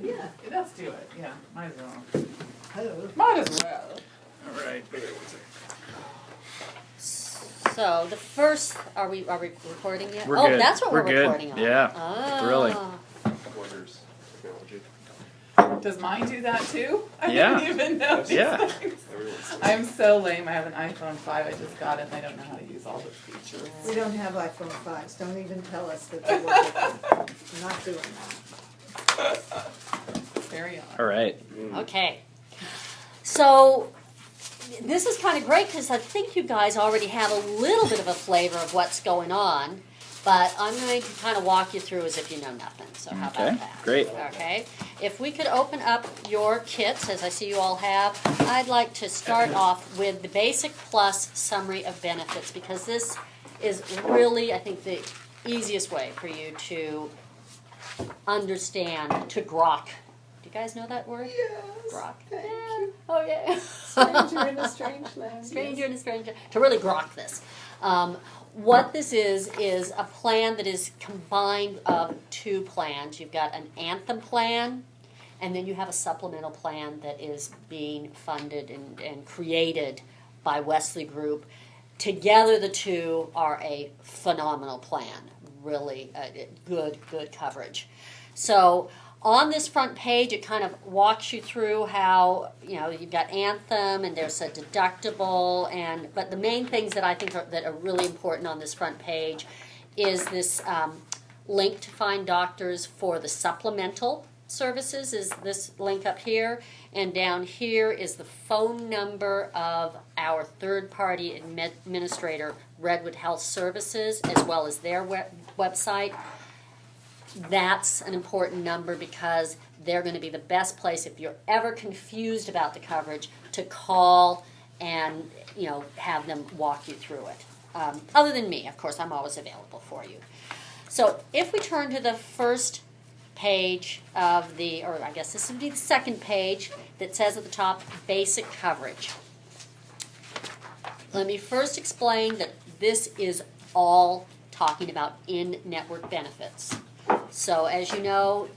Yeah. Let's do it, yeah, might as well. Hello. Might as well. All right. So the first, are we recording yet? We're oh, good. that's what we're good. recording on. Yeah. Oh. Thrilling. Wonders technology. Does mine do that too? I Yeah. didn't even know these Yeah. things. Everyone's I'm so lame, I have an iPhone 5, I just got it and I don't know how to use all the features. We don't have iPhone 5s. Don't even tell us that they work. I'm not doing that. There you All are. right. Okay. So this is kind of great because I think you guys already have a little bit of a flavor of what's going on, but I'm going to kind of walk you through as if you know nothing. So how Okay. about that? Great. Okay. If we could open up your kits, as I see you all have, I'd like to start off with the Basic Plus Summary of Benefits because this is really, I think, the easiest way for you to understand, to grok. Do you guys know that word? Yes. Grok. Thank Yeah. you. Oh, yeah. Stranger in a strange land. Stranger in a strange land. To really grok this. What this is a plan that is combined of two plans. You've got an Anthem plan, and then you have a supplemental plan that is being funded and created by Wesley Group. Together, the two are a phenomenal plan. Really good coverage. So on this front page, it kind of walks you through how, you've got Anthem and there's a deductible, but the main things that I think that are really important on this front page is this link to find doctors for the supplemental services is this link up here, and down here is the phone number of our third-party administrator, Redwood Health Services, as well as their website. That's an important number because they're going to be the best place if you're ever confused about the coverage to call and have them walk you through it. Other than me, of course, I'm always available for you. So if we turn to the first page of or I guess this would be the second page that says at the top, basic coverage. Let me first explain that this is all talking about in-network benefits. So as you know,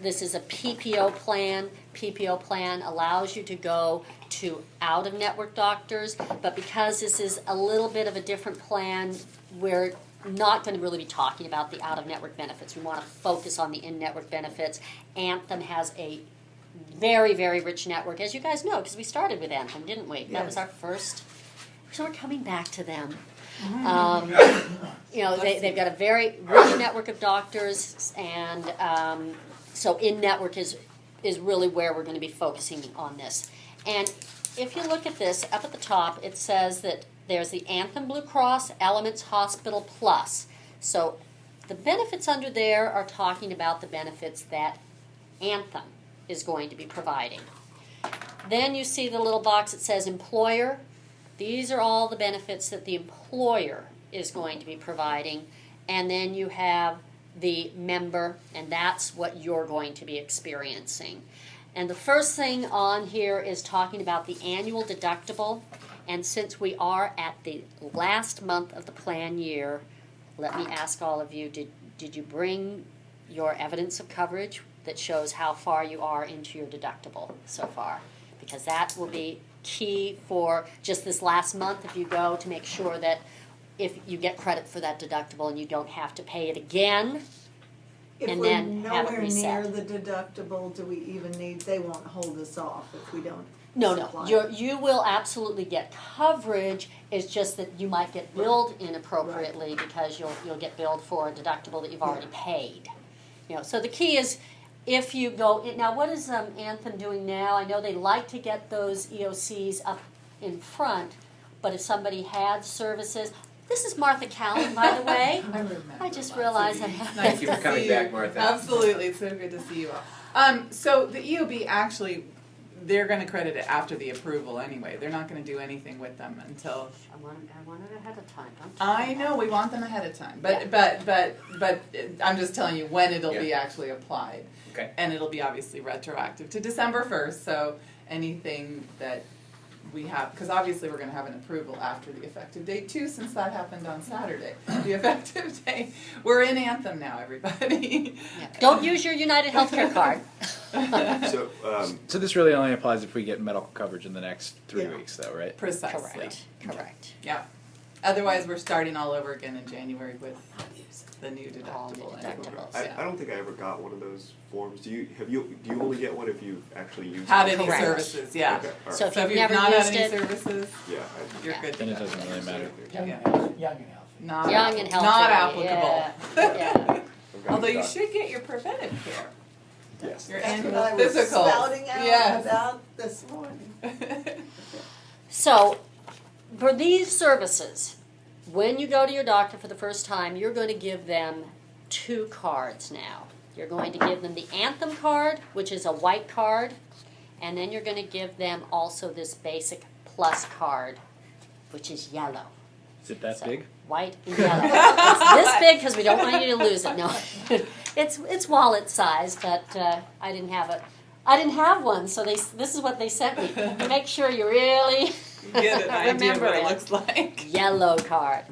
this is a PPO plan. PPO plan allows you to go to out-of-network doctors, but because this is a little bit of a different plan, we're not going to really be talking about the out-of-network benefits. We want to focus on the in-network benefits. Anthem has a very, very rich network, as you guys know, because we started with Anthem, didn't we? Yes. That was our first. So we're coming back to them. They've got a very rich network of doctors, and so in-network is really where we're going to be focusing on this. And if you look at this, up at the top, it says that there's the Anthem Blue Cross Elements Hospital Plus. So the benefits under there are talking about the benefits that Anthem is going to be providing. Then you see the little box that says employer. These are all the benefits that the employer is going to be providing. And then you have the member, and that's what you're going to be experiencing. And the first thing on here is talking about the annual deductible. And since we are at the last month of the plan year, let me ask all of you, did you bring your evidence of coverage that shows how far you are into your deductible so far? Because that will be key for just this last month if you go, to make sure that if you get credit for that deductible and you don't have to pay it again. If And we're then have it nowhere reset. near the deductible, do we even need, they won't hold us off if we don't No, supply. you will absolutely get coverage. It's just that you might get billed inappropriately because you'll get billed for a deductible that you've already paid. So the key is, if you go now, what is Anthem doing now? I know they like to get those EOCs up in front, but if somebody had services, this is Martha Callan, by the way. I remember. I just realized I Nice Thank you to for coming see back, you. Martha. Absolutely, it's so good to see you all. So the EOB actually, they're going to credit it after the approval anyway. They're not going to do anything with them until. I want it ahead of time. Don't you? I know we want them ahead of time, but I'm just telling you when it'll be actually applied. Okay. And it'll be obviously retroactive to December 1st. So anything that we have, because obviously we're going to have an approval after the effective date too, since that happened on Saturday. The effective date. We're in Anthem now, everybody. Yeah. Don't use your United Healthcare card. So, So this really only applies if we get medical coverage in the next 3 Yeah. weeks, though, right? Precisely. Correct. Yeah. Otherwise, we're starting all over again in January with the new All new deductible. deductibles. I Yeah. don't think I ever got one of those forms. Do you only get one if you actually use Had it? any Correct. services, yeah. Okay, all So right. if So if you've you've never not had used any it, services, Yeah, you're Yeah. good to Then it go. doesn't really matter. Young, Yeah. young and healthy. Not Young and healthy. Not applicable. Yeah. I've got Although it you done. should get your preventive care, Yes. your That's annual what I was physical. spouting out Yes. about this morning. So, for these services, when you go to your doctor for the first time, you're going to give them 2 cards now. You're going to give them the Anthem card, which is a white card, and then you're going to give them also this basic plus card, which is yellow. Is it that So, big? White and yellow. It's this big because we don't want you to lose it. No, it's wallet size, but I didn't have one, so this is what they sent me. Make sure you really Get an idea remember what it it. looks like. Yellow card.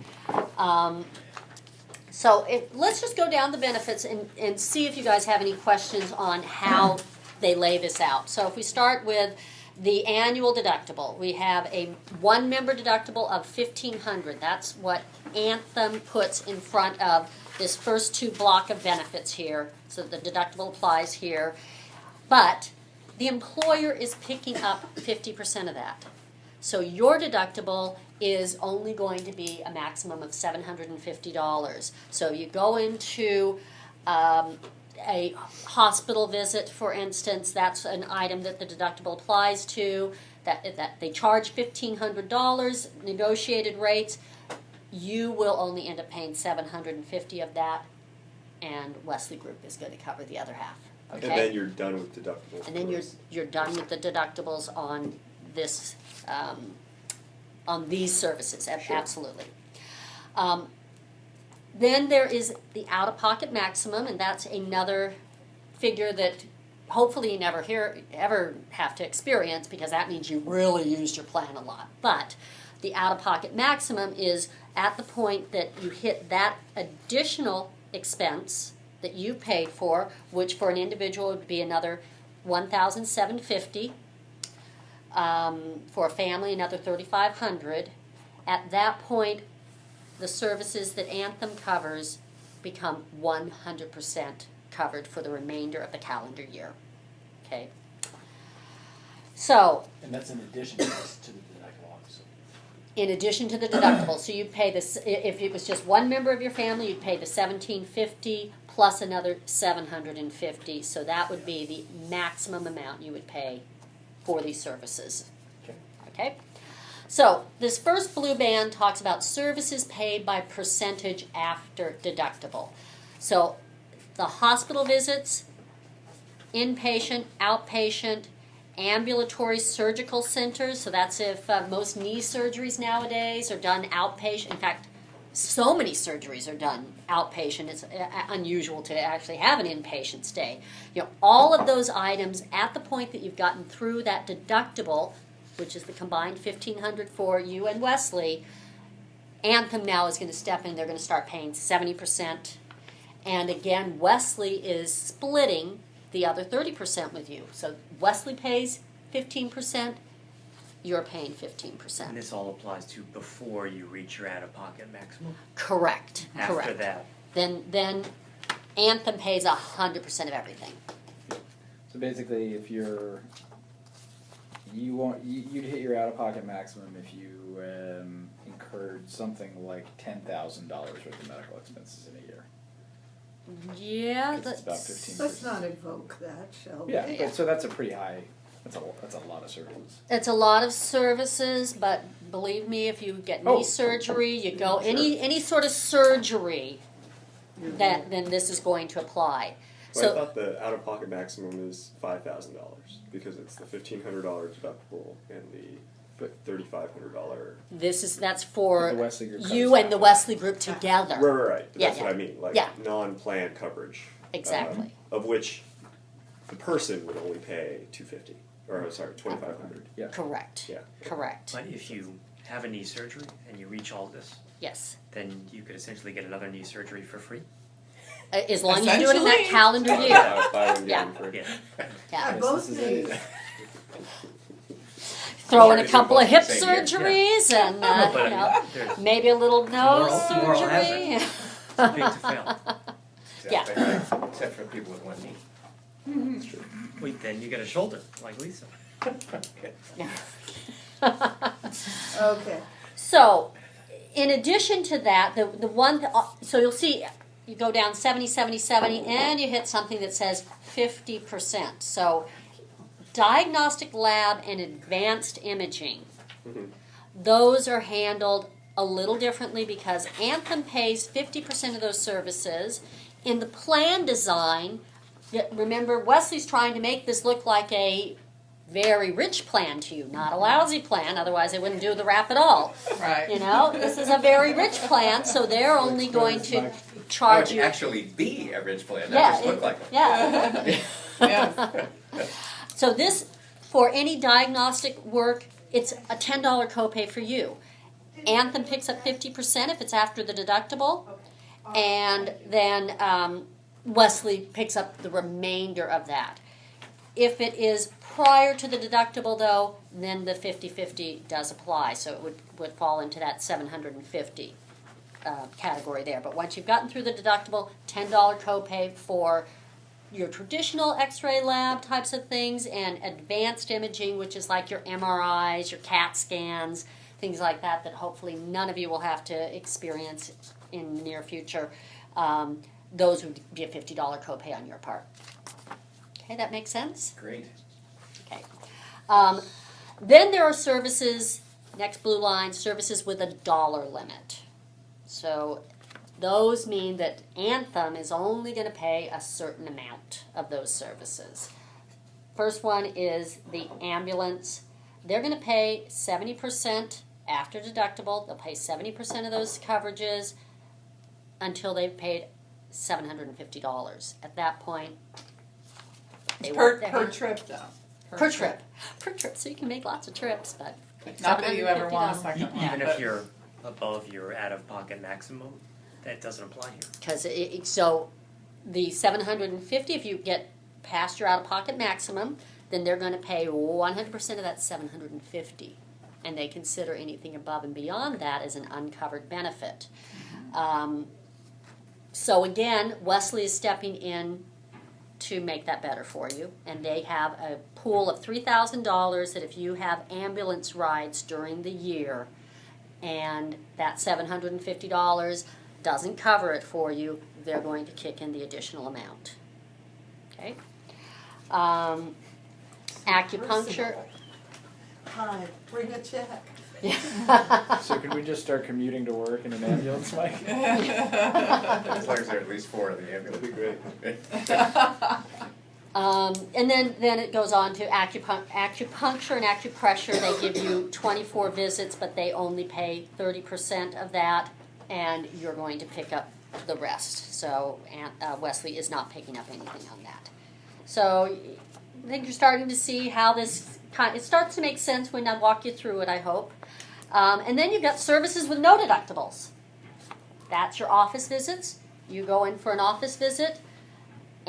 Let's just go down the benefits and see if you guys have any questions on how they lay this out. So if we start with the annual deductible, we have a 1-member deductible of $1,500. That's what Anthem puts in front of this first 2 block of benefits here. So the deductible applies here. But the employer is picking up 50% of that. So your deductible is only going to be a maximum of $750. So you go into a hospital visit, for instance, that's an item that the deductible applies to, that they charge $1,500, negotiated rates. You will only end up paying $750 of that, and Wesley Group is going to cover the other half. Okay? And then you're done with deductibles. And then you're done with the deductibles on this, on these services, Sure. absolutely. Then there is the out-of-pocket maximum, and that's another figure that hopefully you never ever have to experience, because that means you really used your plan a lot. But the out-of-pocket maximum is at the point that you hit that additional expense that you paid for, which for an individual would be another $1,750. For a family, another $3,500. At that point, the services that Anthem covers become 100% covered for the remainder of the calendar year. Okay. So, And that's in addition to this, to the deductible, obviously. in addition to the deductible, so you'd pay this. If it was just 1 member of your family, you'd pay the $1,750 plus another $750. So that would be the maximum amount you would pay for these services. Okay. Okay? So this first blue band talks about services paid by percentage after deductible. So the hospital visits, inpatient, outpatient, ambulatory surgical centers, so that's if most knee surgeries nowadays are done outpatient. In fact, so many surgeries are done outpatient. It's unusual to actually have an inpatient stay. You know, all of those items at the point that you've gotten through that deductible, which is the combined $1,500 for you and Wesley, Anthem now is going to step in. They're going to start paying 70%. And again, Wesley is splitting the other 30% with you. So Wesley pays 15%, you're paying 15%. And this all applies to before you reach your out-of-pocket maximum? Correct. After Correct. that? Then Anthem pays 100% of everything. So basically, if you'd hit your out-of-pocket maximum if you incurred something like $10,000 worth of medical expenses in a year. Yeah, It's about that's 15%. Let's not evoke that, shall we? Yeah, but so that's a pretty high. That's a lot of services. it's a lot of services, but believe me, if you get knee Oh. surgery, you go Sure. any sort of surgery, then this is going to apply. Well, I So thought the out-of-pocket maximum is $5,000 because it's the $1,500 deductible and the $3,500. that's for The Wesley Group you covers and the that. Wesley Group together. Right. Yeah, That's yeah. what I mean. Like Yeah. non-planned coverage. Exactly. Of which the person would only pay $250. Or sorry, $2,500. Yeah. Correct. Yeah. Correct. But if you have a knee surgery and you reach all this, Yes. then you could essentially get another knee surgery for free? as long as you do it in that Essentially. calendar year. Buy one, Yeah. get one free. Yeah. Yeah. Yes, Both this is days. it. Throw in Sure, a couple of they're hip both the same surgeries and, No, but I you mean, know, there's maybe a little nose Moral surgery. hazard. too big to fail. Yeah. Except for people with one knee. It's true. Wait, then you get a shoulder, like Lisa. Okay. So, in addition to that, the one, so you'll see, you go down 70, 70, 70, and you hit something that says 50%. So, diagnostic lab and advanced imaging, Mhm. those are handled a little differently because Anthem pays 50% of those services. In the plan design, remember, Wesley's trying to make this look like a very rich plan to you, not a lousy plan, otherwise they wouldn't do the wrap at all. Right. You know, this is a very rich plan, so they're only going to That charge would you. actually be a rich plan, Yeah, not just look like it. Yeah. Yes. So this, for any diagnostic work, it's a $10 copay for you. Anthem picks up 50% if it's after the deductible, and then Wesley picks up the remainder of that. If it is prior to the deductible, though, then the 50-50 does apply, so it would fall into that $750 category there. But once you've gotten through the deductible, $10 copay for your traditional x-ray lab types of things and advanced imaging, which is like your MRIs, your CAT scans, things like that hopefully none of you will have to experience in the near future. Those would be a $50 copay on your part. Okay, that makes sense? Great. Okay. Then there are services, next blue line, services with a dollar limit. So those mean that Anthem is only going to pay a certain amount of those services. First one is the ambulance. They're going to pay 70% after deductible. They'll pay 70% of those coverages until they've paid $750. At that point, they Per want their per trip though. per trip. Per trip, so you can make lots of trips, but Not that you ever want a $750. second one. Even but- if you're above your out-of-pocket maximum, that doesn't apply here. Because so the $750, if you get past your out-of-pocket maximum, then they're going to pay 100% of that $750, and they consider anything above and beyond that as an uncovered benefit. So again, Wesley is stepping in to make that better for you, and they have a pool of $3,000 that if you have ambulance rides during the year, and that $750 doesn't cover it for you, they're going to kick in the additional amount. Okay? Acupuncture. Hi, bring a check. So could we just start commuting to work in an ambulance, Mike? As long as there are at least 4 in the ambulance. That'd be great. And then it goes on to acupuncture and acupressure. They give you 24 visits, but they only pay 30% of that, and you're going to pick up the rest. So Wesley is not picking up anything on that. So I think you're starting to see how this it starts to make sense when I walk you through it, I hope. And then you've got services with no deductibles. That's your office visits. You go in for an office visit.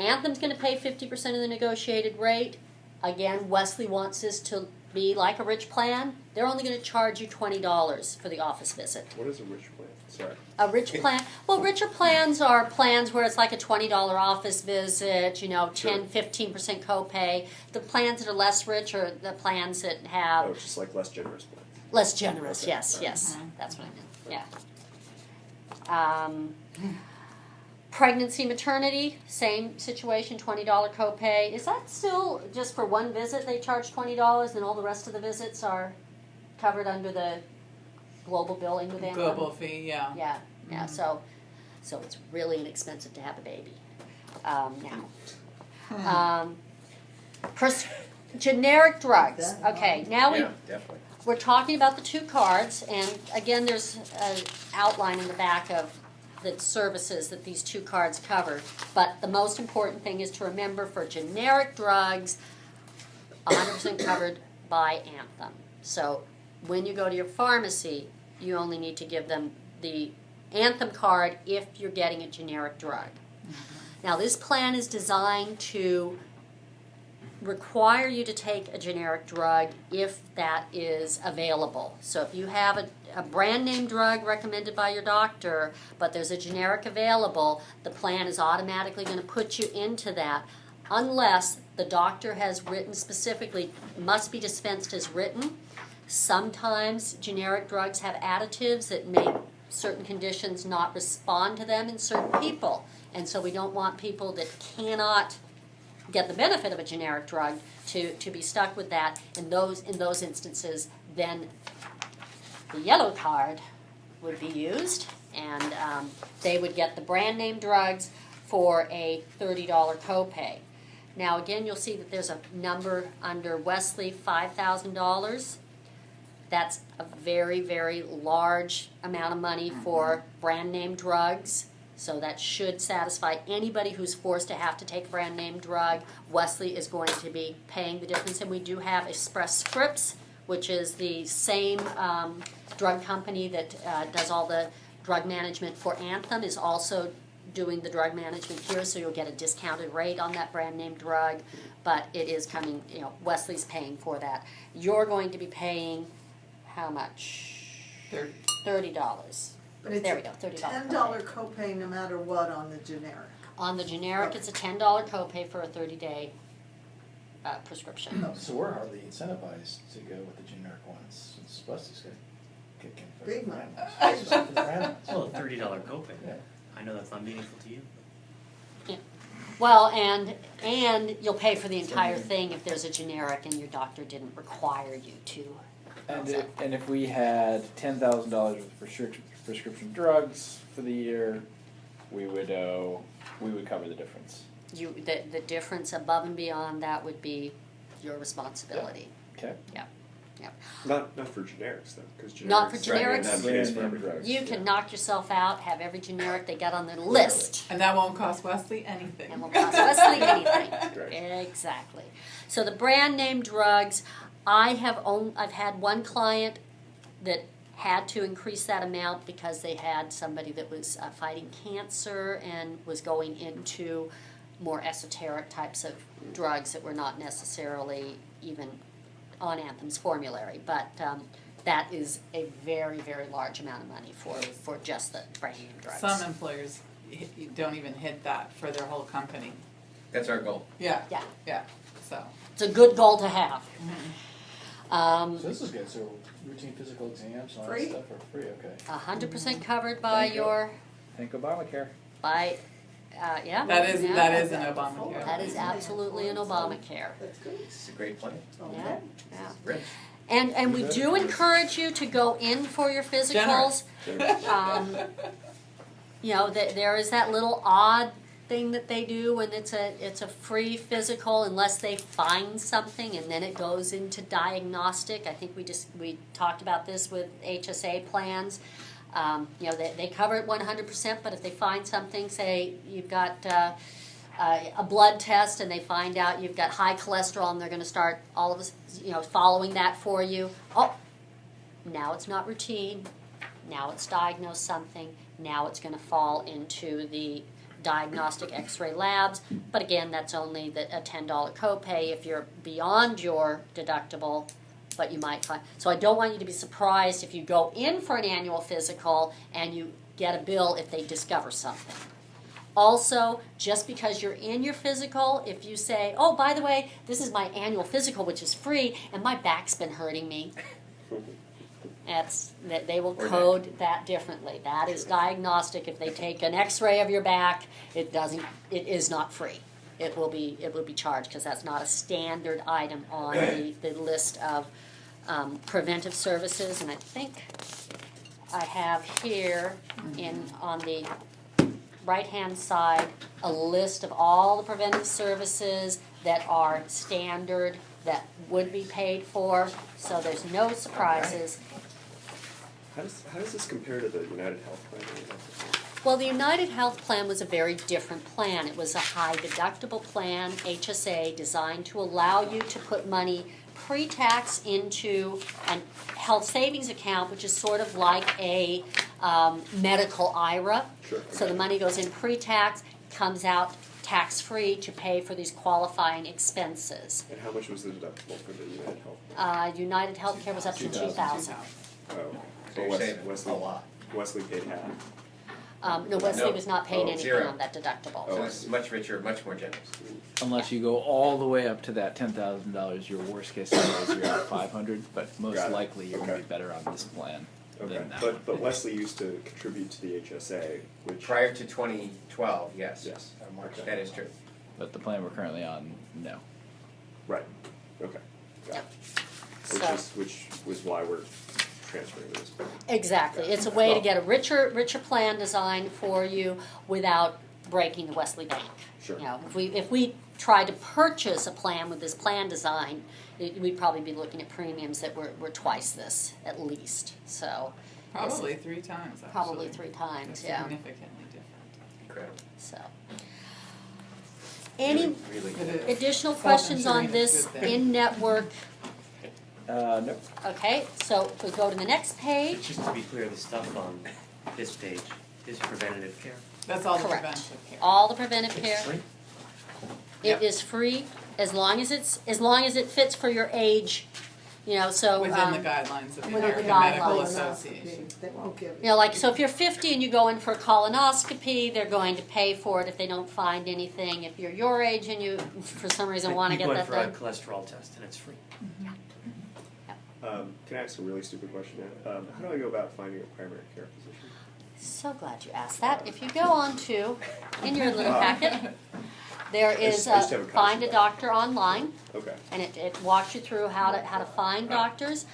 Anthem's going to pay 50% of the negotiated rate. Again, Wesley wants this to be like a rich plan. They're only going to charge you $20 for the office visit. What is a rich plan? Sorry. A rich plan, well, richer plans are plans where it's like a $20 office visit, 10, 15% copay. The plans that are less rich are the plans that have Oh, it's just like less generous plans. less generous, Okay. yes, Alright. yes, that's what I meant, yeah. Pregnancy, maternity, same situation, $20 copay. Is that still just for one visit they charge $20 and all the rest of the visits are covered under the global billing with Anthem? Global fee, yeah. Yeah, so it's really inexpensive to have a baby now. Generic drugs, okay, now Yeah, definitely. we're talking about the 2 cards, and again, there's an outline in the back of the services that these 2 cards cover. But the most important thing is to remember for generic drugs, 100% covered by Anthem. So when you go to your pharmacy, you only need to give them the Anthem card if you're getting a generic drug. Now, this plan is designed to require you to take a generic drug if that is available. So if you have a brand name drug recommended by your doctor, but there's a generic available, the plan is automatically going to put you into that unless the doctor has written specifically, must be dispensed as written. Sometimes generic drugs have additives that make certain conditions not respond to them in certain people. And so we don't want people that cannot get the benefit of a generic drug to be stuck with that. In those instances, then the yellow card would be used, and they would get the brand name drugs for a $30 copay. Now again, you'll see that there's a number under Wesley, $5,000. That's a very, very large amount of money for brand name drugs. So that should satisfy anybody who's forced to have to take a brand name drug. Wesley is going to be paying the difference. And we do have Express Scripts, which is the same drug company that does all the drug management for Anthem, is also doing the drug management here. So you'll get a discounted rate on that brand name drug. But it is coming, Wesley's paying for that. You're going to be paying how much? $30. But it's There we go, $30 $10 copay no matter what on the generic. On the generic, it's a $10 copay for a 30-day prescription. So we're hardly incentivized to go with the generic ones, since Wesley's got kicking for Big the money. brand ones. For the brand ones. Well, a $30 copay. Yeah. I know that's not meaningful to you. Well, and you'll pay for the entire thing if there's a generic and your doctor didn't require you to. And if we had $10,000 worth of prescription drugs for the year, we would cover the difference. The difference above and beyond that would be your responsibility. Okay. Not for generics though, because generics. Not for Right, generics. that pays for every drug. You can knock yourself out, have every generic they got on their list. And that won't cost Wesley anything. And will cost Wesley anything. Right. Exactly. So the brand name drugs, I've had one client that had to increase that amount because they had somebody that was fighting cancer and was going into more esoteric types of drugs that were not necessarily even on Anthem's formulary. But that is a very, very large amount of money for just the brand name drugs. Some employers don't even hit that for their whole company. That's our goal. Yeah. Yeah. So. It's a good goal to have. So this is good, so routine physical exams and all that Free? stuff are free, okay. 100% covered by Thank you. your, Think Obamacare. yeah. That is yeah. an Obamacare. That is absolutely an Obamacare. That's good. It's a great plan. Yeah, yeah. Rich. And we do encourage you to go in for your physicals. There is that little odd thing that they do when it's a free physical unless they find something, and then it goes into diagnostic. I think we talked about this with HSA plans. They cover it 100%, but if they find something, say you've got a blood test and they find out you've got high cholesterol, and they're going to start all of us, following that for you. Oh, now it's not routine. Now it's diagnosed something. Now it's going to fall into the diagnostic X-ray labs. But again, that's only a $10 copay if you're beyond your deductible. But you might find, so I don't want you to be surprised if you go in for an annual physical and you get a bill if they discover something. Also, just because you're in your physical, if you say, oh, by the way, this is my annual physical, which is free, and my back's been hurting me, that they will code that differently. That is diagnostic. If they take an X-ray of your back, it is not free. It will be charged because that's not a standard item on the list of preventive services. And I think I have here on the right-hand side a list of all the preventive services that are standard that would be paid for. So there's no surprises. How does this compare to the United Health Plan? Well, the United Health Plan was a very different plan. It was a high deductible plan, HSA, designed to allow you to put money pre-tax into a health savings account, which is sort of like a medical IRA. Sure. So the money goes in pre-tax, comes out tax-free to pay for these qualifying expenses. And how much was the deductible for the United Health? United Healthcare was up to 2,000. Oh, So so you're saving Wesley, a lot. Wesley paid half. No, Wesley No. was not paying Oh, anything zero. on that deductible. So it's much richer, much more generous. Unless you go all the way up to that $10,000, your worst case scenario is you're at 500, but most Got it. likely you're gonna Okay. be better on this plan Okay, than that one. but Wesley used to contribute to the HSA, which. Prior to 2012, yes. Yes. Okay. That is true. But the plan we're currently on, no. Right, okay, got it. So- Which was why we're transferring this. Exactly, it's a way to get a richer plan design for you without breaking the Wesley Bank. Sure. You know, if we tried to purchase a plan with this plan design, we'd probably be looking at premiums that were twice this, at least, so. Probably 3 times, actually. Probably 3 times, yeah, Significantly different. Incredible. so. Any Really It good. is. additional questions on Self-insuring is this a good thing. in-network? Nope. Okay, so if we go to the next page, Just to be clear, the stuff on this page is preventative care. That's all the Correct. preventive care. all the preventive care. Free? It is free as long as it fits for your age, you know, so. Within the guidelines of the within the American Medical guidelines. Association. They won't give You know, like, so if you're 50 and you go in for a colonoscopy, they're going to pay for it if they don't find anything. If you're your age and you, for some reason, want to get that You go in done. for a cholesterol test and it's free. Can I ask a really stupid question now? How do I go about finding a primary care physician? So glad you asked that. If you go on to, in your little packet, there is I just have a Find a concept. Doctor online, Okay, and it walks you through how to find doctors.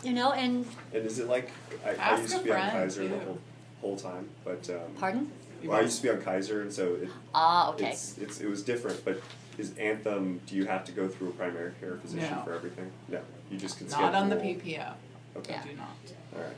You know, and, and is it like, I Ask used a to be on friend, Kaiser the too. whole time, but, pardon? well, I used to be on Kaiser, and so Okay. it was different, but is Anthem, do you have to go through a primary care physician No. for everything? No, you just can schedule. Not on the PPO. Okay, Yeah. Do not. alright,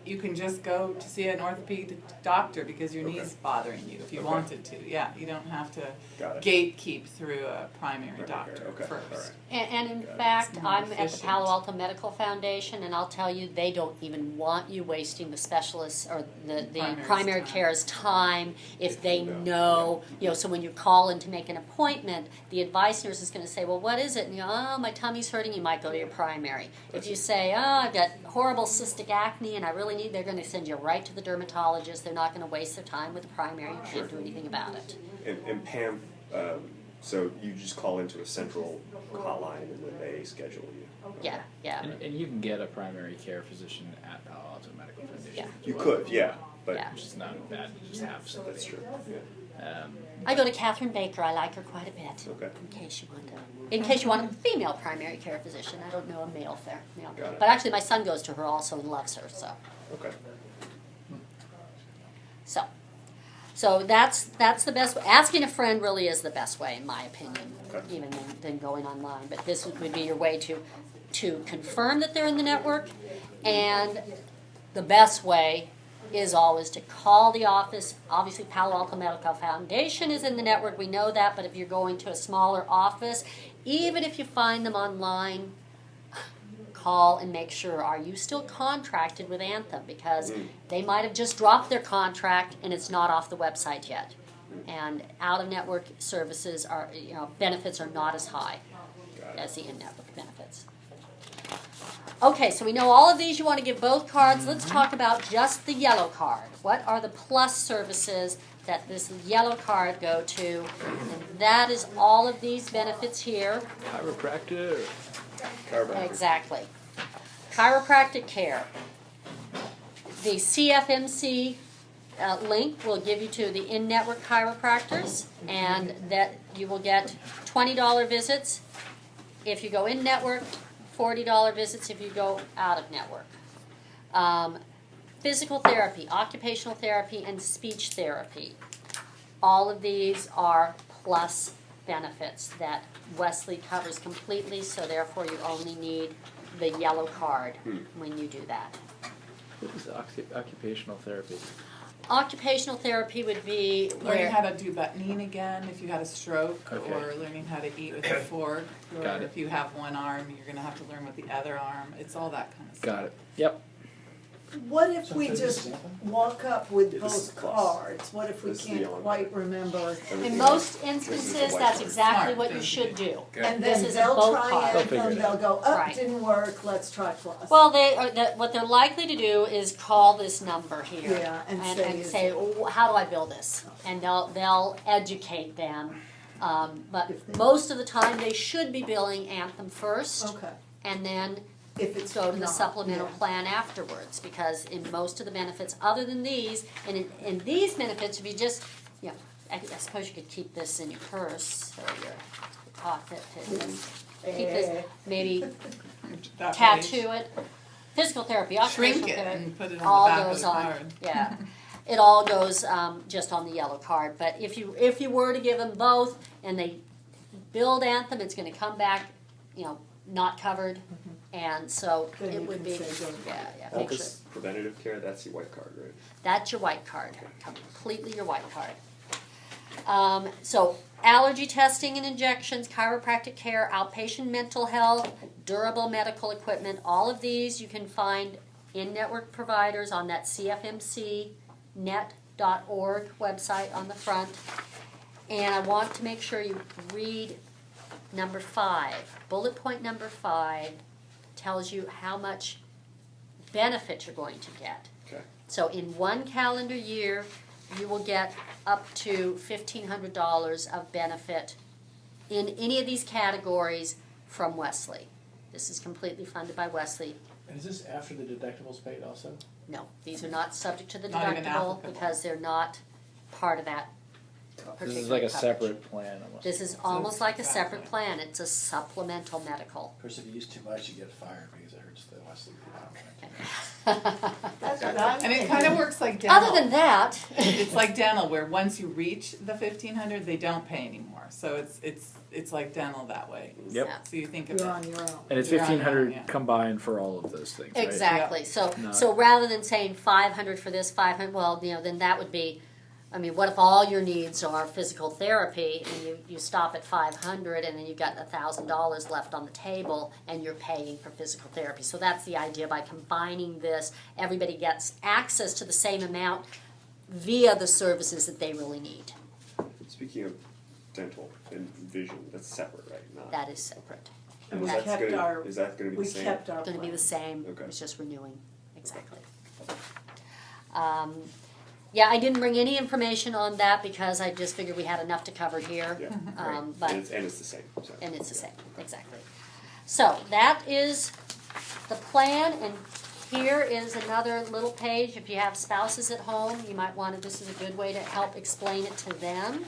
You can just go to see an orthopedic doctor because your Okay. knee's bothering you if you Okay. wanted to. Yeah, you don't have to got it. gatekeep through a primary Primary doctor care, okay, first. alright. And in Got it. fact, It's more I'm at the efficient. Palo Alto Medical Foundation, and I'll tell you, they don't even want you wasting the specialists or the Primary's primary time. care's time if If they you know, know, you know, so when you call in to make an appointment, the advice nurse is gonna say, well, what is it? And you go, oh, my tummy's hurting, you might go to your primary. If you say, oh, I've got horrible cystic acne and I really need, they're gonna send you right to the dermatologist, they're not gonna waste their time with the primary, you can't do anything about it. And Pam, so you just call into a central hotline and then they schedule you? Okay. Yeah, yeah, And you can get a primary care physician at Palo Alto Medical Foundation. Yeah. You could, yeah, but Yeah. Which is not bad to just have some. that's true, yeah, I go to Catherine Baker, I like her quite a bit. okay. In case you want a female primary care physician, I don't know a male male. Got it. But actually, my son goes to her also and loves her, so. Okay. So that's the best, asking a friend really is the best way, in my opinion, Okay. even than going online. But this would be your way to confirm that they're in the network, and the best way is always to call the office. Obviously, Palo Alto Medical Foundation is in the network, we know that, but if you're going to a smaller office, even if you find them online, call and make sure, are you still contracted with Anthem? Because they might have just dropped their contract and it's not off the website yet. And out-of-network services are, you know, benefits are not as high Got it. as the in-network benefits. Okay, so we know all of these, you want to give both cards. Let's talk about just the yellow card. What are the plus services that this yellow card go to? And that is all of these benefits here. Chiropractor. Chiropractor. Exactly. Chiropractic care. The CFMC link will give you to the in-network chiropractors, and that you will get $20 visits if you go in-network, $40 visits if you go out-of-network. Physical therapy, occupational therapy, and speech therapy. All of these are plus benefits that Wesley covers completely, so therefore you only need the yellow card when you do that. What is occupational therapy? Occupational therapy would be Learning where, how to do buttoning again if you had a stroke, Okay. or learning how to eat with a fork, or Got it. if you have one arm, you're gonna have to learn with the other arm. It's all that kind of stuff. Got it. Yep. What if So we for just example? walk up with Yeah, this is both plus. cards? What if we This is the can't yellow quite card. remember? Everything In else- most this is the instances, white that's card. exactly Smart what thing you to should do. do. Good. And This then is a they'll both try card. They'll figure Anthem, it they'll out. go, oh, Right. didn't work, let's try plus. Well, what they're likely to do is call this number here. Yeah, and and say, is say, it- "Oh, how do I bill this? And they'll educate them. But If they- most of the time, they should be billing Anthem first, Okay, and then if it's go to the not, supplemental yeah. plan afterwards, because in most of the benefits, other than these, and in these benefits, if you just, you know, I suppose you could keep this in your purse or your pocket, to just keep this, maybe That tattoo way, it. Physical therapy, Shrink occupational it therapy, and put it on all the back of goes the on, card. yeah. It all goes, just on the yellow card, but if you were to give them both and they build Anthem, it's gonna come back, you know, not covered, and so Then it you would can be, say go. yeah, All make sure. this preventative care, that's your white card, right? That's your white card, completely your white card. So allergy testing and injections, chiropractic care, outpatient mental health, durable medical equipment, all of these you can find in-network providers on that cfmcnet.org website on the front. And I want to make sure you read number 5. Bullet point number 5 tells you how much benefit you're going to get. Okay. So in one calendar year, you will get up to $1,500 of benefit in any of these categories from Wesley. This is completely funded by Wesley. And is this after the deductible's paid also? No, these are not subject to the Not even deductible applicable. because they're not part of that particular This is like a coverage. separate plan almost. This is almost like a separate Exactly. plan. It's a supplemental medical. Of course, if you use too much, you get fired because it hurts the Wesley contract. That's what I'm And it thinking. kind of works like dental. Other than that, It's like dental, where once you reach the 1,500, they don't pay anymore. So it's like dental that way. Yep. Yeah. So you think of You're it. on your own. And it's You're on your own, 1,500 yeah. combined for all of those things, right? exactly. So Not- so rather than saying 500 for this, 500, well, you know, then that would be, I mean, what if all your needs are physical therapy and you stop at 500 and then you've got $1,000 left on the table and you're paying for physical therapy. So that's the idea. By combining this, everybody gets access to the same amount via the services that they really need. Speaking of dental and vision, that's separate, right? Not. That is separate. And we That's kept gonna- our, Is that gonna be we the same? kept our Going to be plan. the same. Okay. It's just renewing. Exactly. Yeah, I didn't bring any information on that because I just figured we had enough to cover here. Yeah, But and it's the same, so. and it's the same, exactly. So that is the plan, and here is another little page. If you have spouses at home, you might want to, this is a good way to help explain it to them,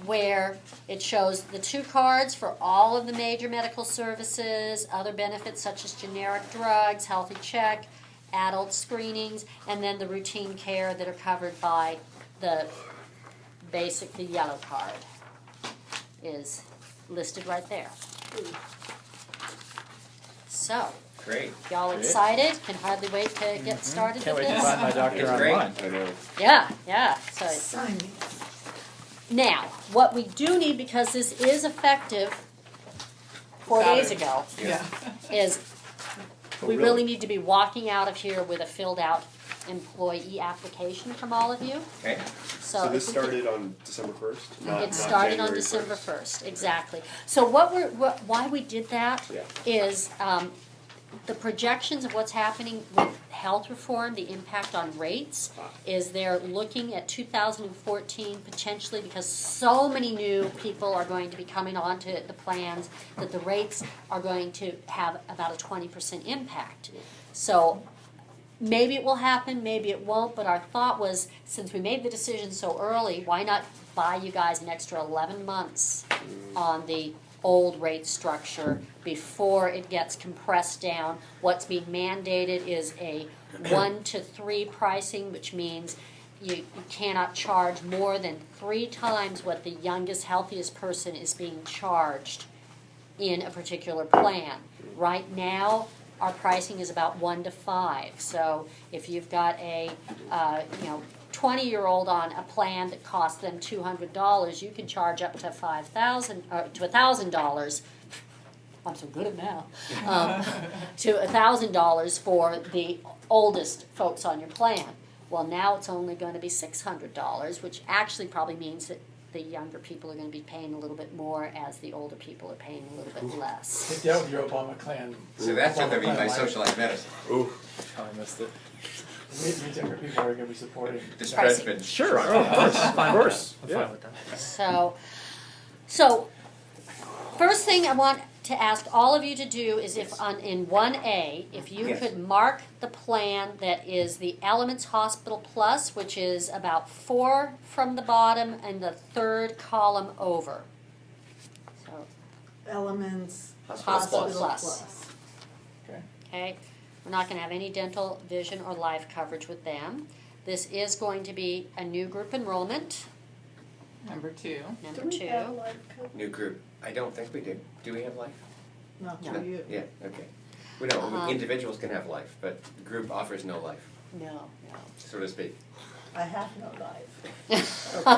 where it shows the 2 cards for all of the major medical services, other benefits such as generic drugs, healthy check, adult screenings, and then the routine care that are covered by the basic, the yellow card is listed right there. So, Great. y'all Great. excited? Can hardly wait to get started Can't with wait to this? find my doctor It's great. online. I know. Yeah, so Sign me. now, what we do need, because this is effective 4 Got days it. ago, Yeah. is Oh, we really? really need to be walking out of here with a filled out employee application from all of you. Okay. So if this we could- started on December 1st? It started on December 1st, exactly. So why we did that Yeah. is the projections of what's happening with health reform, the impact on rates, is they're looking at 2014 potentially, because so many new people are going to be coming onto the plans, that the rates are going to have about a 20% impact. So maybe it will happen, maybe it won't, but our thought was, since we made the decision so early, why not buy you guys an extra 11 months on the old rate structure before it gets compressed down. What's being mandated is a 1 to 3 pricing, which means you cannot charge more than 3 times what the youngest, healthiest person is being charged in a particular plan. Right now, our pricing is about 1 to 5. So if you've got a 20-year-old on a plan that costs them $200, you can charge up to $5,000 to $1,000 I'm so good at math, to $1,000 for the oldest folks on your plan. Well, now it's only going to be $600, which actually probably means that the younger people are going to be paying a little bit more as the older people are paying a little bit less. Get down with your Obama clan. So that's what they mean by Obama clan socialized medicine. Ooh, Oh, I missed it. Means younger people are gonna be supporting. The spread's Pricey. been Sure, shrunk. oh, of course, I'm fine of with course. that. I'm Yeah. fine with that. So, first thing I want to ask all of you to do is if in 1A, if you Yes. could mark the plan that is the Elements Hospital Plus, which is about 4 from the bottom and the third column over. So, Elements, Hospital hospital plus. plus. okay, we're not gonna have any dental, vision, or life coverage with them. This is going to be a new group enrollment, Number 2. number Do we 2. have life coverage? New group. I don't think we do. Do we have life? Not No. for you. Yeah, okay. We know, Um, individuals can have life, but the group offers no life, No, so to speak. I have no life.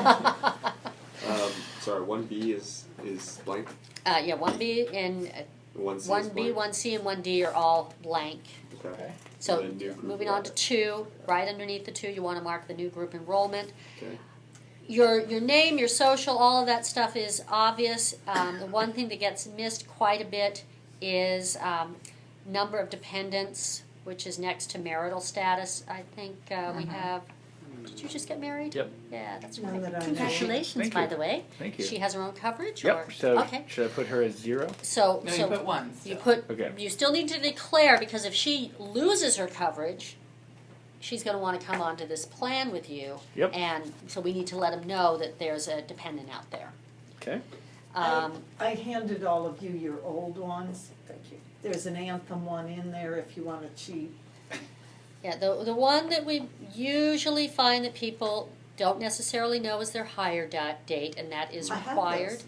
no. sorry, 1B is blank, Yeah, 1B and 1C is 1B, blank. 1C, and 1D are all blank. Okay, So, And then new group moving on to enrollment. 2, right underneath the 2, you wanna mark the new group enrollment. okay. Your name, your social, all of that stuff is obvious. The one thing that gets missed quite a bit is number of dependents, which is next to marital status. I think we have. Did you just get married? Yep. Yeah, that's None right. that I know. Congratulations, Thank by you. the way. Thank you. She has her own coverage, or Yep, so okay. should I put her as 0? So No, so you put 1 you still. put Okay. you still need to declare, because if she loses her coverage, she's going to want to come onto this plan with you. Yep. And so we need to let them know that there's a dependent out there. Okay. I handed all of you your old ones. Thank you. There's an Anthem one in there if you wanna cheat. Yeah, the one that we usually find that people don't necessarily know is their hire date, and that is I have required. those.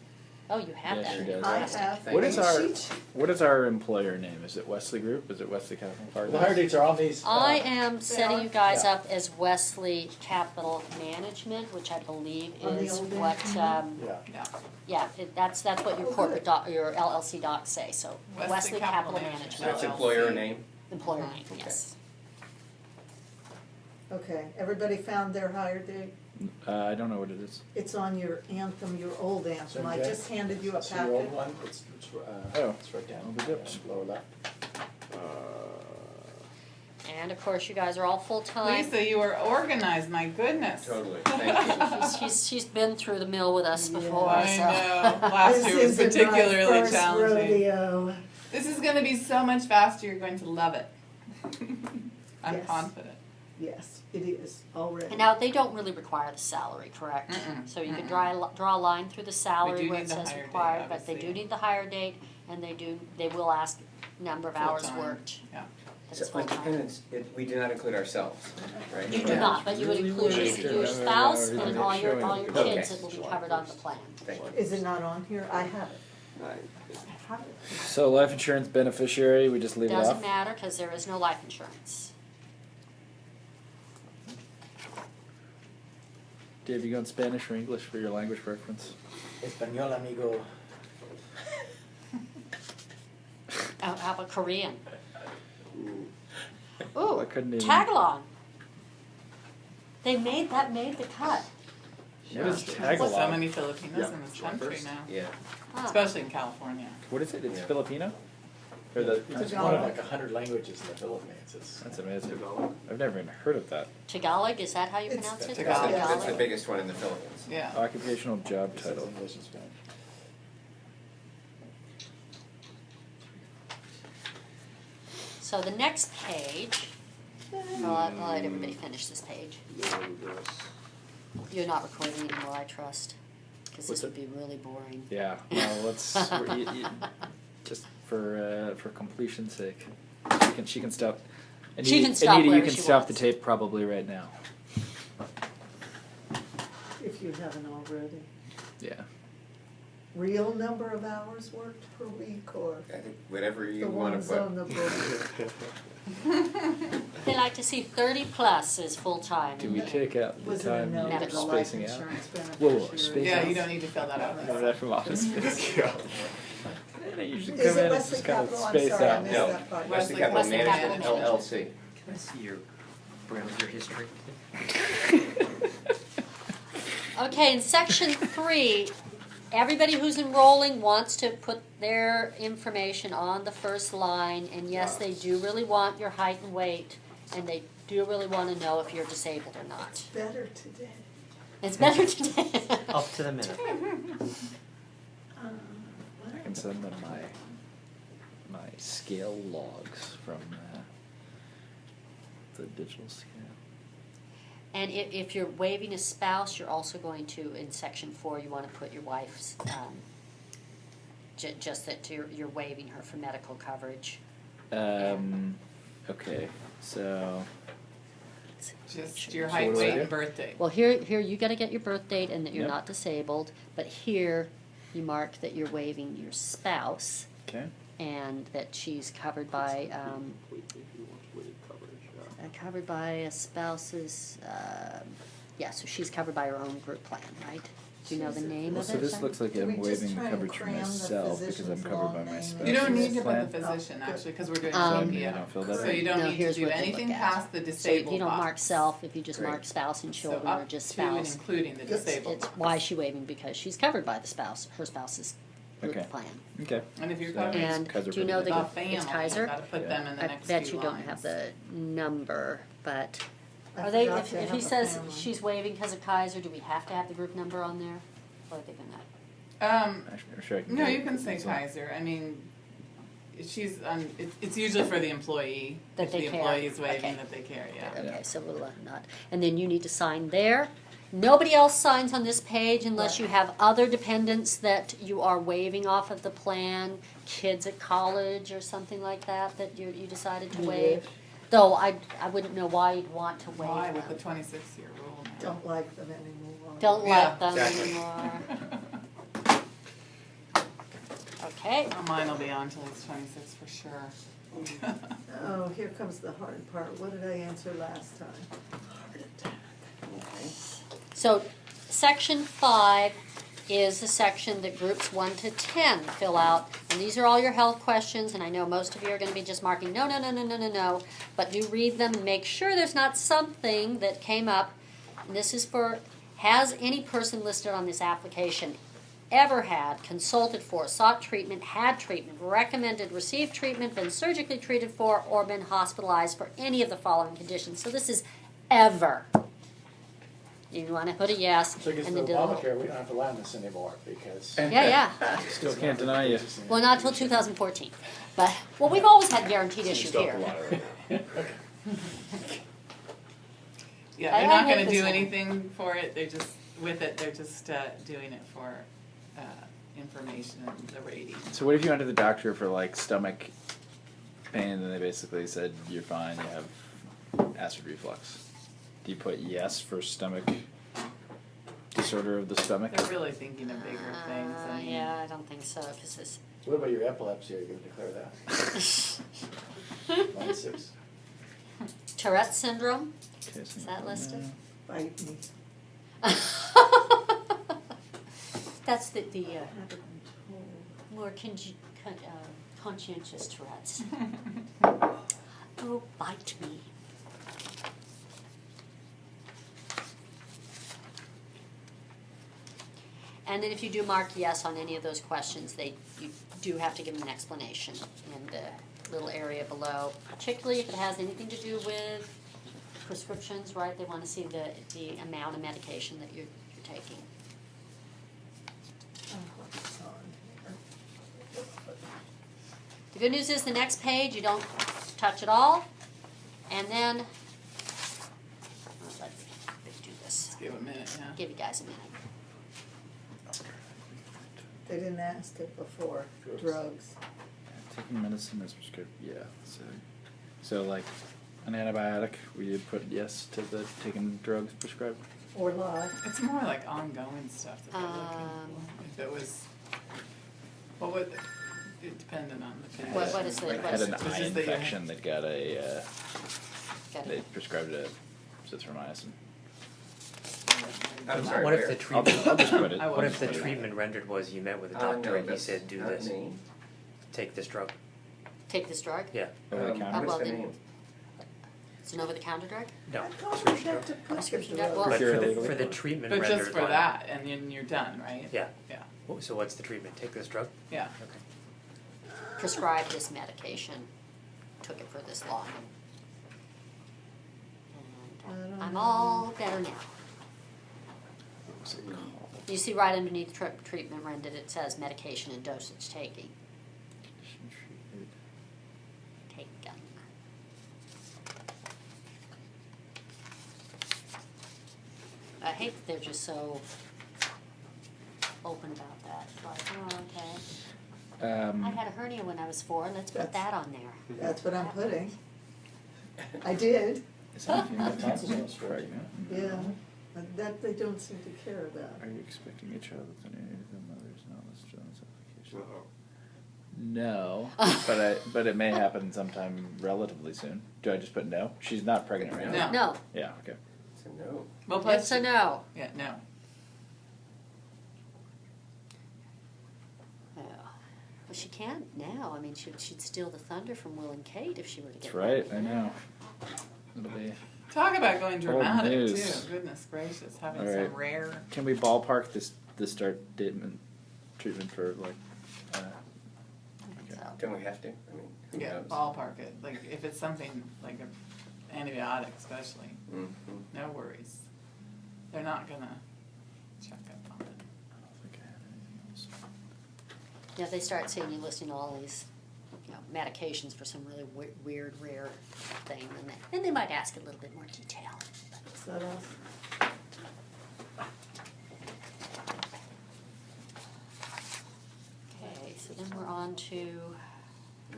Oh, you have Yeah, that. she does. I Fantastic. have. What is a our cheat sheet. what is our employer name? Is it Wesley Group? Is it Wesley Capital The Partners? hire dates are on these. I am setting you guys Yeah. up as Wesley Capital Management, which I believe On the is old what, Anthem? Yeah. yeah, that's what your Oh, corporate good. your LLC docs say, so Wesley Capital Management. So it's LLC. employer name? Employer name, Okay. yes. Okay, everybody found their hire date? I don't know what it is. It's on your Anthem, your old Anthem. I Okay. just handed you a So your old packet. one, it's Oh. it's right down, I'll be dipped. lower left. And of course, you guys are all full-time. Lisa, you are organized, my goodness. Totally, thank you. She's been through the mill with us before, I so. know. Last This year was isn't my particularly first challenging. rodeo. This is going to be so much faster. You're going to love it. I'm Yes. confident. Yes, it is already. And now, they don't really require the salary, correct? Mm-mm, So you can mm-mm. draw a line through the salary do where need it the says hire date, required, but they do obviously. need the hire date, and they will ask number of hours Full-time. worked. Yeah. That So it's on full-time. dependents, we do not include ourselves, right? You do not, but you would include your spouse and everything all your showing. kids Okay. that will be covered on the plan. Thank you. Is it not on here? I have it. I have it. So life insurance beneficiary, we just leave it Doesn't off. matter, because there is no life insurance. Dave, you going Spanish or English for your language preference? Español, amigo. How about Korean? Ooh. Ooh, I couldn't even- Tagalog. That made the cut. What is So Tagalog? many Filipinos Yeah. in this July country 1st. now, Yeah. Huh. especially in California. What is it? It's Yeah. Filipino? Or the, It's one of like 100 languages in the Philippines. It's that's amazing. Tagalog. I've never even heard of that. Tagalog, is that how you It's pronounce it? Tagalog. That's the biggest one in the Philippines. Yeah. Occupational job it says title. English and Spanish. So the next page, I'll let everybody finish this page. Mailing address. You're not recording anymore, I trust, because this What's would be really boring. Yeah, well, let's, just for completion's sake. She can stop. She can stop Anita, you wherever can she stop the wants. tape probably right now. If you haven't already. Yeah. Real number of hours worked per week or I think whatever the you want ones to on put. the book? They like to see 30 plus as full-time. Do we take out the Was it a time no you to get the life spacing out? insurance Whoa, beneficiary? space Yeah, out. you don't need to fill that out. Remember that from Office Space? They usually Is come it in and Wesley just kind of Capital? I'm space sorry, I out. missed No, that part. Wesley Capital Wesley Management Capital LLC. Can I see your browser history? Okay, in section 3, everybody who's enrolling wants to put their information on the first line, and yes, they do really want your height and weight, and they do really want to know if you're disabled or not. Better today. It's better today. Up to the minute. I can send them my scale logs from the digital scale. And if you're waiving a spouse, you're also going to, in section 4, you want to put your wife's, just that you're waiving her for medical coverage. Okay, so Just your So height, what do I weight, do? and birth date. Well, here you got to get your birth date and that you're Yep. not disabled, but here you mark that you're waiving your spouse okay. and that she's covered by covered by a spouse's. So she's covered by her own group plan, right? Do you know the name Well, of so it? this looks like Did I'm we just waiving try and coverage for cram the myself because I'm physician's covered long by my name spouse. You don't need to put plan. the physician, actually, because we're doing So I Um, mean, I PPO. don't fill that So in. you don't No, need to here's do what they anything look at. past the So disabled you don't mark box. self if you just Great. mark spouse and So children or up just to and spouse. including the It's- disabled It's box. why is she waiving? Because she's covered by the spouse, her spouse's group Okay. plan. Okay. And if you're So- covering And Kaiser do you know Permanente. the the, family, it's you Kaiser? gotta put them in the I next bet few you don't have lines. the number, but I are they, forgot if to he have a says family. she's waiving because of Kaiser, do we have to have the group number on there? Or are they gonna? I'm sure I can No, get you it. can say It's on- Kaiser. I mean, she's it's usually for the employee. That if they the care. employee is waiving Okay. that they care, yeah. Okay, so we'll not, and then you need to sign there. Nobody else signs on this page unless you have other dependents that you are waiving off of the plan, kids at college or something like that, that you decided to waive. Though I wouldn't know why you'd want to waive Why with the them. 26-year rule now? Don't like them anymore. Don't Yeah, like them exactly. anymore. Okay, Mine will be on till he's 26 for sure. Oh, here comes the hard part. What did I answer last time? Heart attack. Okay. so section 5 is the section that groups 1 to 10 fill out. And these are all your health questions, and I know most of you are going to be just marking no, but do read them and make sure there's not something that came up. And this is for, has any person listed on this application ever had, consulted for, sought treatment, had treatment, recommended, received treatment, been surgically treated for, or been hospitalized for any of the following conditions? So this is ever. You want to put a yes, So I guess and for then do a little. Obamacare, we don't have to allow this anymore because. Yeah. Still can't deny you. Well, not till 2014. But, well, we've always had guaranteed issue Stop here. the lottery. Yeah, I they're not hate gonna this do one. anything for it. They're just doing it for information and the rating. So what if you went to the doctor for like stomach pain and they basically said you're fine, you have acid reflux? Do you put yes for stomach disorder of the stomach? They're really thinking of bigger things. I mean, Yeah, I don't think so, because this. What about your epilepsy? Are you gonna declare that? Line 6. Tourette's syndrome. Okay, so Is that listed? Bite me. That's the Haven't been told. more conscientious Tourette's. Oh, bite me. And then if you do mark yes on any of those questions, you do have to give them an explanation in the little area below, particularly if it has anything to do with prescriptions, right? They want to see the amount of medication that you're taking. Oh, what's on here? The good news is the next page, you don't touch it all. And then, let's do this. Let's give it a minute, yeah. Give you guys a minute. They didn't ask it before. Drugs. Drugs. Taking medicine as prescribed, yeah. So like an antibiotic, we would put yes to the taking drugs prescribed. Or lie. It's more like ongoing stuff that they're looking for. If it was, what would, it depended on the case. What is the, Like what had is an it? This eye is the- infection that got a, Got they it. prescribed a azithromycin. I'm sorry, What if where? the treatment? I'll just put it. I What will if the put it. treatment rendered was you met with a No, doctor and he that's said do not this? me. take this drug? Take this drug? Yeah. Over the counter? well, What's the then- name? It's an over-the-counter drug? No. I thought we prescription had drug. to put Prescription the drug, drug. well- But for Procure the treatment But rendered just for line. that, and then you're done, right? Yeah. Yeah, So what's the treatment? Take this drug? yeah. Okay. Prescribed this medication, took it for this long. And I'm all better now. What's it called? You see right underneath treatment rendered, it says medication and dosage taken. Taken. I hate that they're just so open about that. It's like, oh, okay. I had a hernia when I was 4, let's put That's- that on there. That's what I'm putting. I did, Is anything My that tonsils makes are you straight. pregnant? yeah, but that they don't seem to care about. Are you expecting a child with any of the mother's not listed on this application? Uh-oh. No, but it may happen sometime relatively soon. Do I just put no? She's not pregnant right now. No. No, Yeah. Okay. So no. Well, yes plus, or no? yeah, no. Yeah. Well, she can't now. I mean, she'd steal the thunder from Will and Kate if she were to get That's right. I pregnant. know. It'll be. Talk about going dramatic too. news. Goodness gracious, having All some right. rare. Can we ballpark the start treatment for like? So, Don't we have to? I mean, who Yeah, knows? ballpark it. Like if it's something like an antibiotic, especially, Mhm. no worries. They're not gonna check up on it. I don't think I have anything else. yeah, they start seeing you listing all these, medications for some really weird, rare thing, and they might ask a little bit more detail. Is that us? Okay, so then we're on to, I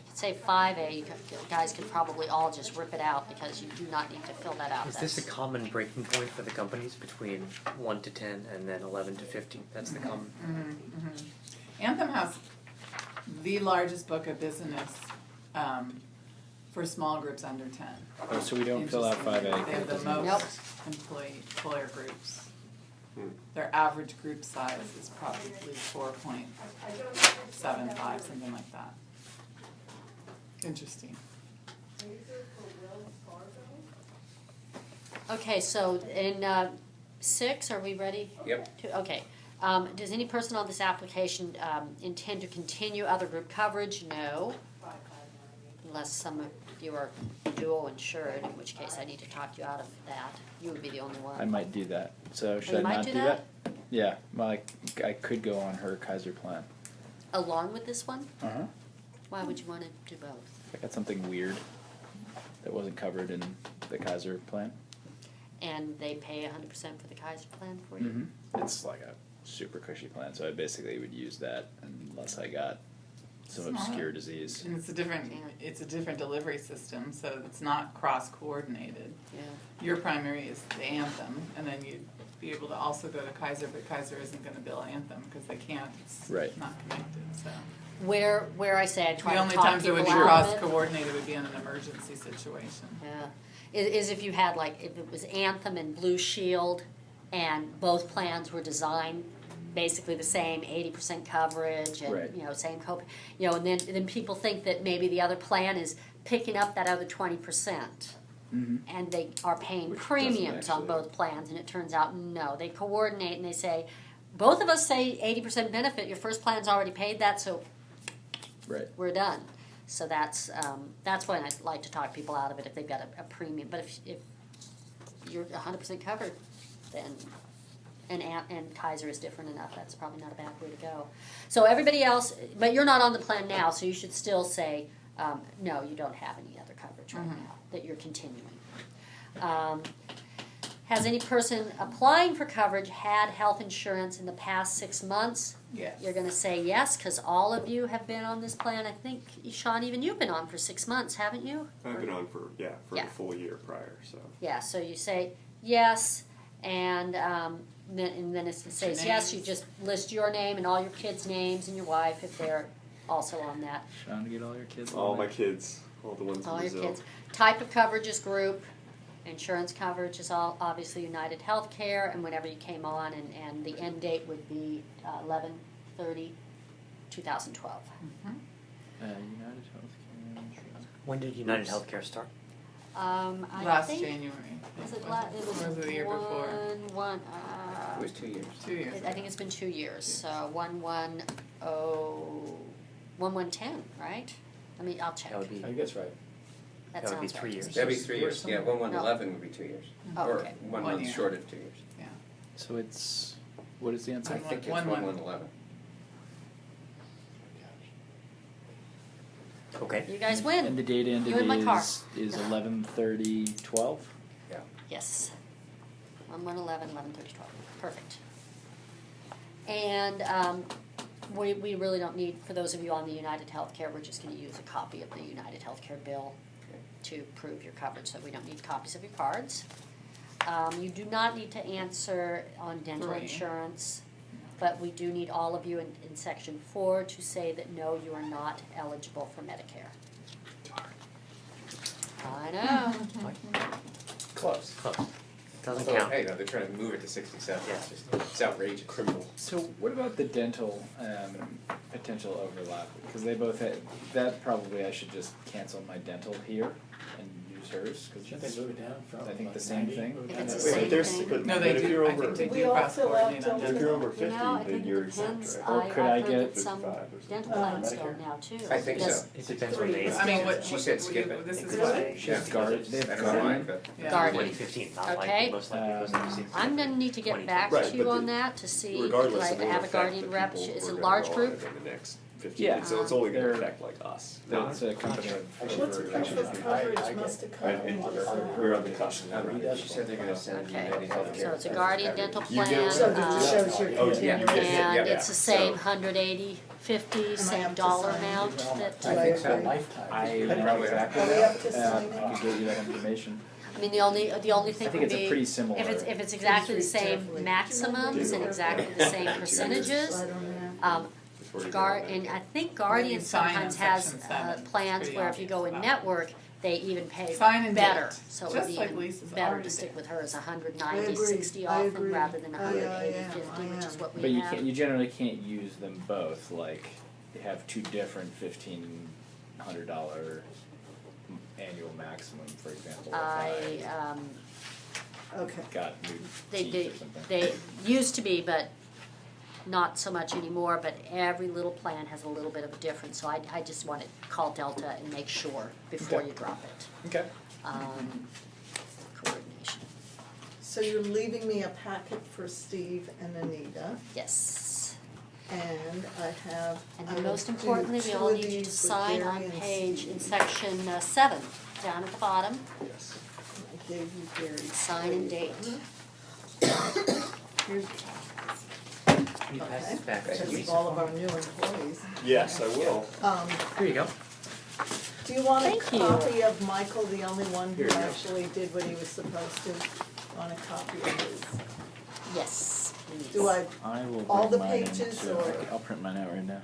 could say 5A, you guys could probably all just rip it out because you do not need to fill that out. Is this a That's- common breaking point for the companies between 1 to 10 and then 11 to 15? That's the common. Anthem has the largest book of business for small groups under 10. Oh, so we don't fill out 5A. They have the Nope. most employer groups. Hmm. Their average group size is probably 4.75, something like that. Interesting. Okay, so in 6, are we ready? Yep. Okay. Does any person on this application intend to continue other group coverage? No. Unless some of you are dual insured, in which case I need to talk you out of that. You would be the only one. I might do that. So should you I might not do do that? that? Yeah. Well, I could go on her Kaiser plan. Along with this one? Uh huh. Why would you want to do both? I got something weird that wasn't covered in the Kaiser plan. And they pay 100% for the Kaiser plan for you? Mm-hmm. It's like a super cushy plan, so I basically would use that unless I got some Smart. obscure disease. And it's a different delivery system, so it's not cross-coordinated. Yeah. Your primary is the Anthem, and then you'd be able to also go to Kaiser, but Kaiser isn't gonna bill Anthem, because they can't, it's Right. not connected, so. Where I say I try The to only talk times it would people be out of it. cross-coordinated would be in an emergency situation. Yeah, is if you had like, if it was Anthem and Blue Shield, and both plans were designed basically the same, 80% coverage, and, Right. Same copay, and then people think that maybe the other plan is picking up that other 20%. Mm-hmm. And they are paying Which doesn't premiums on actually. both plans, and it turns out, no, they coordinate and they say, both of us say 80% benefit, your first plan's already paid that, so Right. we're done. So that's when I like to talk people out of it if they've got a premium. But if you're 100% covered, then and Kaiser is different enough. That's probably not a bad way to go. So everybody else, but you're not on the plan now, so you should still say no. You don't have any other coverage right now that you're continuing. Has any person applying for coverage had health insurance in the past 6 months? Yes. You're going to say yes, because all of you have been on this plan. I think, Sean, even you've been on for 6 months, haven't you? I've been on for Yeah. the full year prior, so. Yeah, so you say yes, and then it says yes, you names. just list your name and all your kids' names and your wife if they're also on that. Sean, get all your kids. All on my there. kids, all the ones in All your Brazil. kids. Type of coverage is group. Insurance coverage is all obviously United Healthcare, and whenever you came on, and the end date would be 11/30 2012. United Healthcare Insurance. When did United Healthcare start? I Last think, January. was it Or was it the year before? It was 2 years. 2 years ago. I think it's been 2 years, so 1110, right? I mean, I'll check. That would be, I think that's right. That that would be sounds 3 right. years. That'd be 3 years, yeah, 1111 would be 2 years. Oh, Or okay. 1 1 month year. short of 2 years. Yeah. So it's, what is the answer? I think it's One month. 1111. Okay. You guys And win. the date ended You in my car. is 11/30/12? Yeah. Yes. 1111, 11:30, 12. Perfect. And we really don't need, for those of you on the United Healthcare, we're just gonna use a copy of the United Healthcare bill to prove your coverage, so we don't need copies of your cards. You do not need to answer on dental 3. insurance, but we do need all of you in section 4 to say that no, you are not eligible for Medicare. I know. Close. Close. Doesn't So, count. hey, no, they're trying to move it to 67. Yeah. It's outrageous. Criminal. So what about the dental potential overlap? Because they both had, that probably I should just cancel my dental here and use hers, Shouldn't because they move it down from? I think like the same 90? thing. Move it If down it's to- the same But there's, thing. but No, but they if do, you're I over, think they We do all cross fill out coordinate on dental. if you're over You 50, know, I then think you're it depends, exempt, right? Or could I I've heard get- that some 55 or dental something. plans go Medicare? now too. I think Because so. It depends what they. I mean, what, She what- said what skip you- it. this is Really? what, She has guard, they I have don't know why, guardian. but. yeah. Guardian. 2015, not Okay. likely, most likely goes into 60. I'm gonna need to get back Right, to you but on the- that to see, Regardless, like, it won't have a affect guardian the rep, people it's who a are gonna large go on group. it in the next 15 Yeah, years, so it's only gonna they're- affect like us. That's a company of Actually, over. Protective I coverage get- must have come. And we're on the cusp. She said they're gonna send Okay. United Healthcare. So it's a guardian dental You plan, get So that it shows your Oh, yeah, continuing. you get it, and yeah. it's the same So- 180, 50, I same have to dollar sign? amount Well, that, I think so. agree. Lifetime. I They know probably exactly are. that. We have to sign I could get you that information. I mean, the only thing I would think be, it's a pretty similar. if it's exactly the Please read same carefully. maximums and exactly the same percentages, I don't have. Before you go Guard, on and that. I think Guardian you sign sometimes in has section 7. It's plans pretty where if you go in obvious about it. network, they even pay Sign and better, date. so it would Just be like even Lisa's better already to stick did. with her as I 190, agree. 60 I often agree. rather than I 180, am. 50, which is what we But you have. can't, you generally can't use them both, like, you have two different $1,500 annual maximum, for example, if I, Okay. got new they, teeth or something. they used to be, but not so much anymore, but every little plan has a little bit of a difference, so I just want to call Delta and make sure before Okay. you drop it. Okay. Coordination, So you're leaving me a packet for Steve and Anita, yes. and I have. And I then will most do importantly, we 2 all of need you to these with sign Gary on and page Steve. in section 7, down at the bottom, Yes. I gave you Gary's. sign and date. Here's, Can you pass okay, this back to because of Lisa? all of our new employees. Yes, I will. Here you go. Do you want a Thank you. copy of Michael, the only one who Here you go. actually did what he was supposed to? Want a copy of his? Yes, please. Do I, I will All bring the mine in pages too. or- I'll print mine out right now.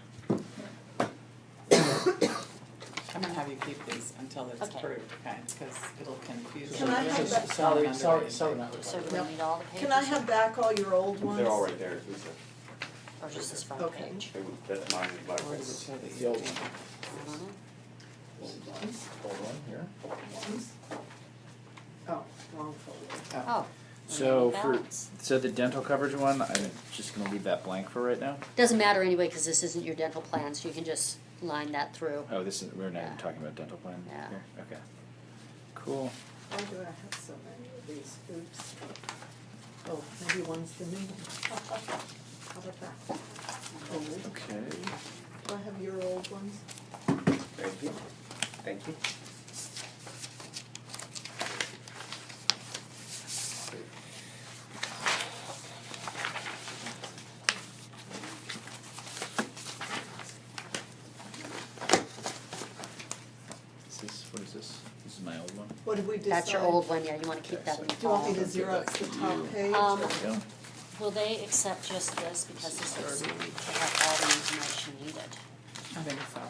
I'm gonna have you keep these until it's Okay. approved, okay, because it'll confuse you. Can I have that- Sorry, Under sorry, it. sorry, not So required. do we need all the pages? can I have back all your old ones? They're all right there, Lisa. Or just this front Okay. page? That's mine and my Or does it folder. show that The you old can- one. Hold on. Hold on here. Ones? Oh, wrong folder. Oh. So for, balance. so the dental coverage one, I'm just gonna leave that blank for right now. Doesn't matter anyway, because this isn't your dental plan, so you can just line that through. Oh, this is, we're not even Yeah. talking about dental plan Yeah. here, okay. Cool. Why do I have so many of these? Oops. Oh, maybe one's the new one. How about that? Old. Okay. Do I have your old ones? Thank you. Thank you. Is this, what is this? This is my old one? What did we decide? That's your old one, yeah, you wanna keep Okay, that so- in the Do you want me to file. Xerox the top page? Um, or- There you go. Will they accept just this, because this is to have all the information needed? I think so.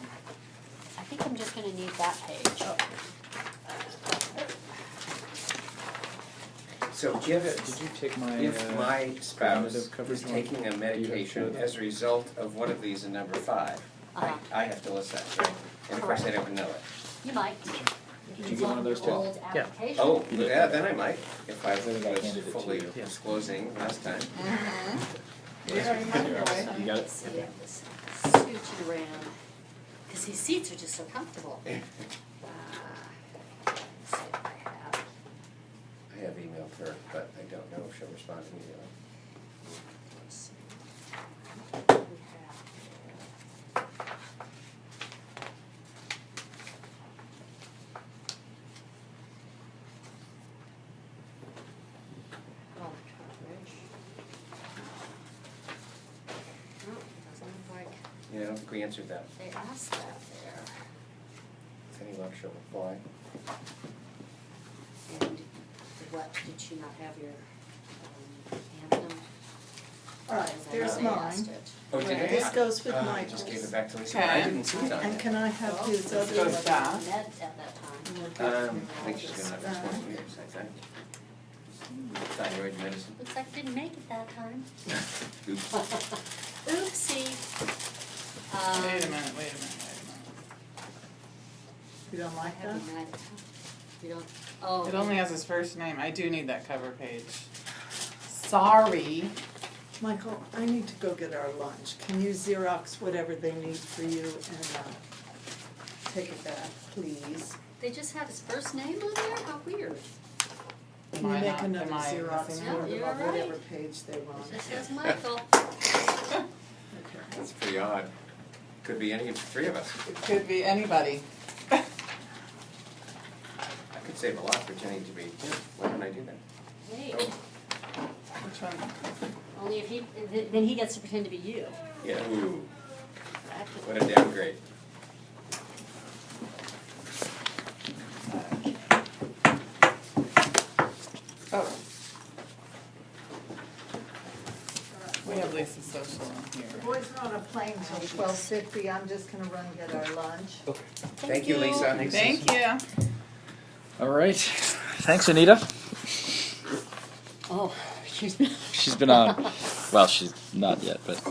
I think I'm just gonna need that page. So Did you take my? if my spouse cognitive coverage is one? taking a medication that? as a result of one of these in number 5, Uh-huh. I have to list that, right? And of course I don't know it. You might. Did you get one of those too? Old Yeah. application. Oh, You did? yeah, then I might, if I I think I was handed it to fully you. Yeah. disclosing last time. We already have it away. You got it? See if this suits you around, because these seats are just so comfortable. Let's see if I have. I have emailed her, but I don't know if she'll respond to me. Let's see. We have health coverage. No, it doesn't look like Yeah, I don't think we answered that. they asked that there. With any luck, she'll reply. And what, did she not have your anthem? All right, Because I there's know they asked mine. it. Oh, did it? This goes with I Michael's. just gave it back to Lisa. Okay. I didn't see it on And there. can I have his This other? goes back. Met at that time. I think she's been on for 20 years, I think. Thyroid medicine. Looks like I didn't make it that time. Oops. Oopsie. Wait a minute. You don't like that? You don't, oh. It only has his first name. I do need that cover page. Sorry. Michael, I need to go get our lunch. Can you Xerox whatever they need for you and take it back, please? They just had his first name on there? How weird. Can you make another am I Xerox missing for it? No, them you're of right. whatever page they want? It just says Michael. Okay. That's pretty odd. Could be any of the three of us. It could be anybody. I could save a lot pretending to be him. Why don't I do that? Hey, Oh, Which one? only if he, then he gets to pretend to be you. yeah. Ooh, That could- what a downgrade. Oh. We have Lisa's social in here. The boys are on a plane till 12:50. I'm just gonna run get our lunch. Thank you, Lisa. Thank you. All right. Thanks, Anita. Oh, excuse me. She's been on. Well, she's not yet, but